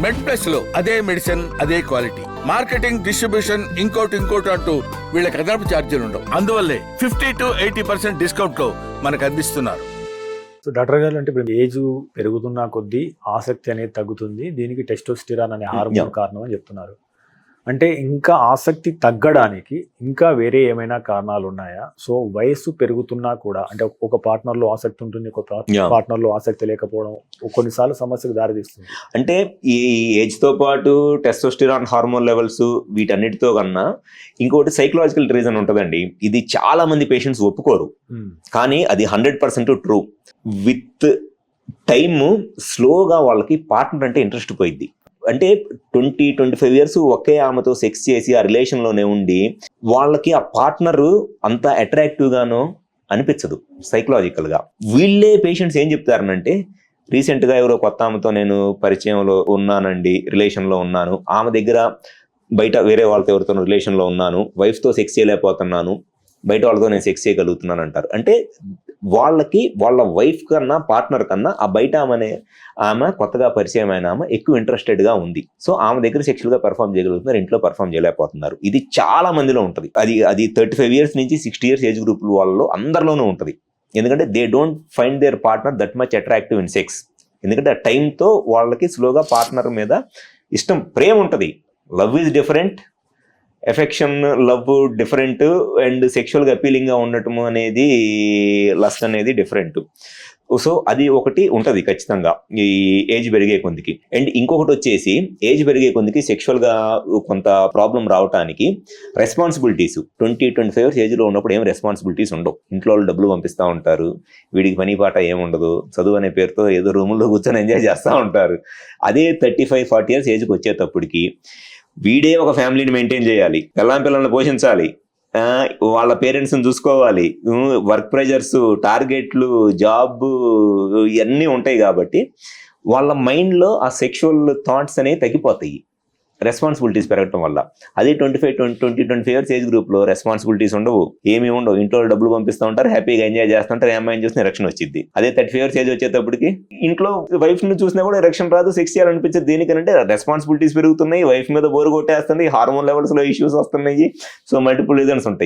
మెడ్ plus లో అదే medicine అదే క్వాలిటీ, మార్కెటింగ్, డిస్ట్రిబ్యూషన్, ఇంకోటి అంటూ వీళ్ళకి అదనపు ఛార్జీలు ఉండవు. అందువల్లే 50 to 80% డిస్కౌంట్ లో మనకు అందిస్తున్నారు. సో డాక్టర్ గారు, అంటే ఇప్పుడు ఏజ్ పెరుగుతున్న కొద్దీ ఆసక్తి అనేది తగ్గుతుంది, దీనికి టెస్టోస్టిరాన్ అనే హార్మోన్ కారణం అని చెప్తున్నారు. అంటే ఇంకా ఆసక్తి తగ్గడానికి ఇంకా వేరే ఏమైనా కారణాలు ఉన్నాయా? సో వయస్సు పెరుగుతున్నా కూడా, అంటే ఒక పార్ట్నర్లో ఆసక్తి ఉంటుంది, ఒక పార్ట్నర్లో ఆసక్తి లేకపోవడం కొన్నిసార్లు సమస్యకు దారితీస్తుంది. అంటే ఈ ఏజ్తో పాటు టెస్టోస్టిరాన్ హార్మోన్ లెవెల్స్ వీటన్నిటితో కన్నా ఇంకోటి సైకలాజికల్ రీజన్ ఉంటుందండి. ఇది చాలా మంది పేషెంట్స్ ఒప్పుకోరు, కానీ అది 100% ట్రూ. విత్ టైమ్ స్లోగా వాళ్ళకి పార్ట్నర్ అంటే ఇంట్రెస్ట్ పోయిద్ది. అంటే 20-25 years ఒకే ఆమెతో సెక్స్ చేసి ఆ రిలేషన్లోనే ఉండి వాళ్ళకి ఆ పార్ట్నర్ అంత అట్రాక్టివ్ గానో అనిపించదు సైకలాజికల్గా. వీళ్ళే పేషెంట్స్ ఏం చెప్తారనంటే, రీసెంట్గా ఎవరో కొత్త ఆమెతో నేను పరిచయంలో ఉన్నానండి, రిలేషన్లో ఉన్నాను, ఆమె దగ్గర బయట వేరే వాళ్ళతో ఎవరితో రిలేషన్లో ఉన్నాను, వైఫ్తో సెక్స్ చేయలేకపోతున్నాను, బయట వాళ్ళతో నేను సెక్స్ చేయగలుగుతున్నాను అంటారు. అంటే వాళ్ళకి వాళ్ళ వైఫ్ కన్నా పార్ట్నర్ కన్నా ఆ బయట ఆమె కొత్తగా పరిచయం అయిన ఆమె ఎక్కువ ఇంట్రెస్టెడ్గా ఉంది. సో ఆమె దగ్గర సెక్షువల్గా పెర్ఫామ్ చేయగలుగుతున్నారు, ఇంట్లో పెర్ఫామ్ చేయలేకపోతున్నారు. ఇది చాలా మందిలో ఉంటుంది. అది 35 years నుంచి 60 years ఏజ్ గ్రూప్ వాళ్ళలో అందరిలోనూ ఉంటుంది. ఎందుకంటే they don't find their partner that much attractive in sex. ఎందుకంటే ఆ టైంతో వాళ్ళకి స్లోగా పార్ట్నర్ మీద ఇష్టం, ప్రేమ ఉంటుంది. Love is different, affection, love different, and సెక్షువల్గా అపీలింగ్గా ఉండటము అనేది, లస్ట్ అనేది డిఫరెంట్. సో అది ఒకటి ఉంటుంది ఖచ్చితంగా ఈ ఏజ్ పెరిగే కొందికి. అండ్ ఇంకొకటి వచ్చేసి ఏజ్ పెరిగే కొందికి సెక్షువల్గా కొంత ప్రాబ్లం రావడానికి రెస్పాన్సిబిలిటీస్. 20-25 years ఏజ్లో ఉన్నప్పుడు ఏం రెస్పాన్సిబిలిటీస్ ఉండవు. ఇంట్లో వాళ్ళు డబ్బులు పంపిస్తూ ఉంటారు, వీడికి పని పాట ఏముండదు, చదువు అనే పేరుతో ఏదో రూముల్లో కూర్చొని ఎంజాయ్ చేస్తూ ఉంటారు. అదే 35-40 years ఏజ్కి వచ్చేటప్పటికి వీడే ఒక ఫ్యామిలీని మెయింటైన్ చేయాలి, పిల్లల్ని పోషించాలి, వాళ్ళ పేరెంట్స్ని చూసుకోవాలి, వర్క్ ప్రెజర్స్, టార్గెట్లు, జాబ్ ఇవన్నీ ఉంటాయి. కాబట్టి వాళ్ళ మైండ్లో ఆ సెక్షువల్ థాట్స్ అనేవి తగ్గిపోతాయి రెస్పాన్సిబిలిటీస్ పెరగటం వల్ల. అదే 20-25 years ఏజ్ గ్రూప్లో రెస్పాన్సిబిలిటీస్ ఉండవు, ఏమీ ఉండవు, ఇంట్లో డబ్బులు పంపిస్తూ ఉంటారు, హ్యాపీగా ఎంజాయ్ చేస్తుంటారు, అమ్మాయిని చూసిన ఎరెక్షన్ వచ్చింది. అదే 30 years ఏజ్ వచ్చేటప్పటికి ఇంట్లో వైఫ్ని చూసినా కూడా ఎరెక్షన్ రాదు, సెక్స్ చేయాలనిపించేది. దేనికంటే రెస్పాన్సిబిలిటీస్ పెరుగుతున్నాయి, వైఫ్ మీద బోరు కొట్టేస్తుంది, హార్మోన్ లెవెల్స్లో ఇష్యూస్ వస్తున్నాయి. సో మల్టిపుల్ రీజన్స్ ఉంటాయి.